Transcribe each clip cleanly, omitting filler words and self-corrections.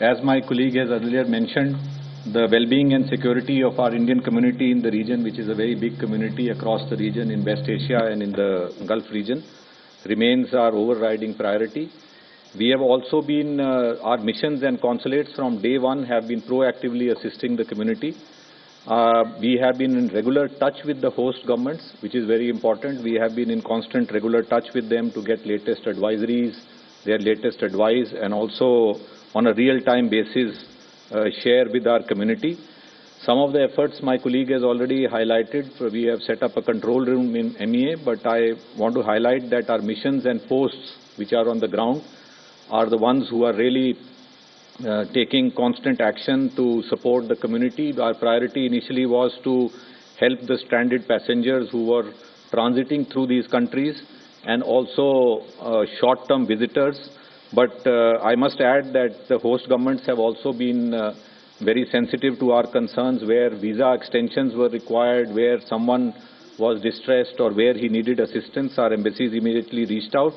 As my colleague has earlier mentioned, the well-being and security of our Indian community in the region, which is a very big community across the region in West Asia and in the Gulf region, remains our overriding priority. We have also been, our missions and consulates from day one have been proactively assisting the community. We have been in regular touch with the host governments, which is very important. We have been in constant regular touch with them to get latest advisories, their latest advice, and also on a real-time basis share with our community. Some of the efforts my colleague has already highlighted. We have set up a control room in MEA, but I want to highlight that our missions and posts which are on the ground are the ones who are really taking constant action to support the community. Our priority initially was to help the stranded passengers who were transiting through these countries and also short-term visitors. But I must add that the host governments have also been very sensitive to our concerns where visa extensions were required, where someone was distressed or where he needed assistance. Our embassies immediately reached out.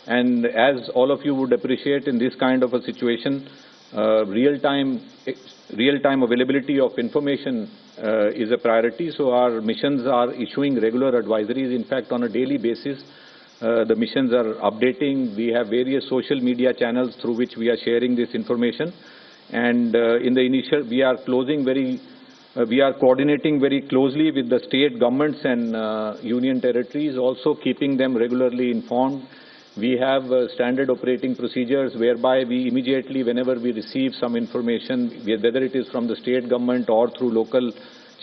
And as all of you would appreciate in this kind of a situation, real-time availability of information is a priority. So our missions are issuing regular advisories. In fact, on a daily basis, the missions are updating. We have various social media channels through which we are sharing this information. And in the initial, we are coordinating very closely with the state governments and union territories, also keeping them regularly informed. We have standard operating procedures whereby we immediately, whenever we receive some information, whether it is from the state government or through local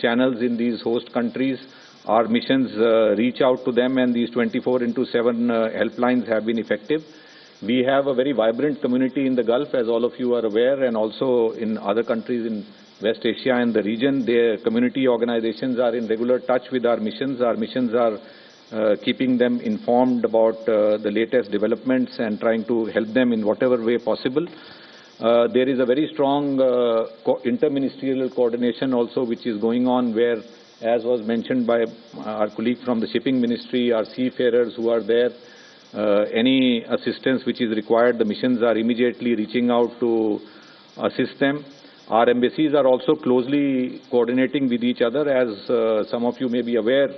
channels in these host countries, our missions reach out to them, and these 24/7 helplines have been effective. We have a very vibrant community in the Gulf, as all of you are aware, and also in other countries in West Asia and the region. Their community organizations are in regular touch with our missions. Our missions are keeping them informed about the latest developments and trying to help them in whatever way possible. There is a very strong interministerial coordination also which is going on where, as was mentioned by our colleague from the shipping ministry, our seafarers who are there, any assistance which is required, the missions are immediately reaching out to assist them. Our embassies are also closely coordinating with each other, as some of you may be aware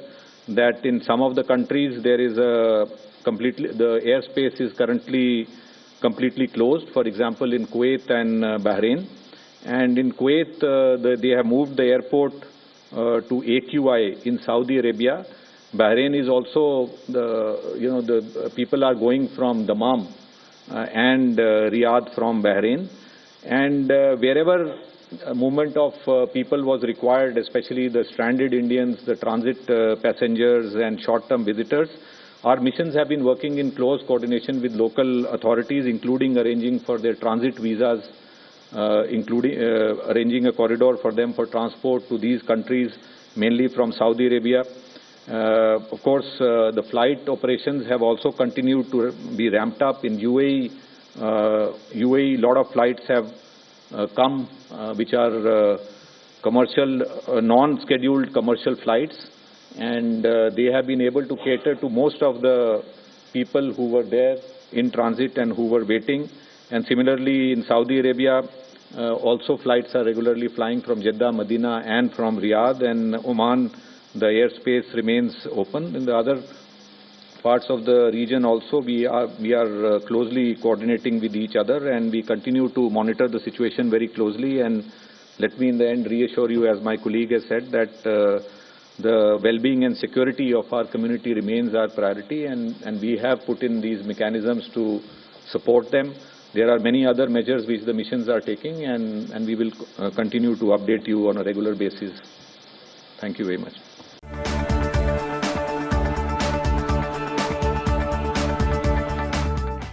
that in some of the countries there is the airspace is currently completely closed. For example, in Kuwait and Bahrain. And in Kuwait, they have moved the airport to AQI in Saudi Arabia. Bahrain is also, the people are going from Dammam and Riyadh from Bahrain. And wherever a movement of people was required, especially the stranded Indians, the transit passengers and short-term visitors, our missions have been working in close coordination with local authorities, including arranging for their transit visas, including arranging a corridor for them for transport to these countries, mainly from Saudi Arabia. Of course, the flight operations have also continued to be ramped up. In UAE, a lot of flights have come, which are commercial, non-scheduled commercial flights, and they have been able to cater to most of the people who were there in transit and who were waiting. And similarly, in Saudi Arabia, also flights are regularly flying from Jeddah, Medina, and from Riyadh, and Oman, the airspace remains open. In the other parts of the region also, we are closely coordinating with each other, and we continue to monitor the situation very closely. And let me in the end reassure you, as my colleague has said, that the well-being and security of our community remains our priority, and we have put in these mechanisms to support them. There are many other measures which the missions are taking, and we will continue to update you on a regular basis. Thank you very much.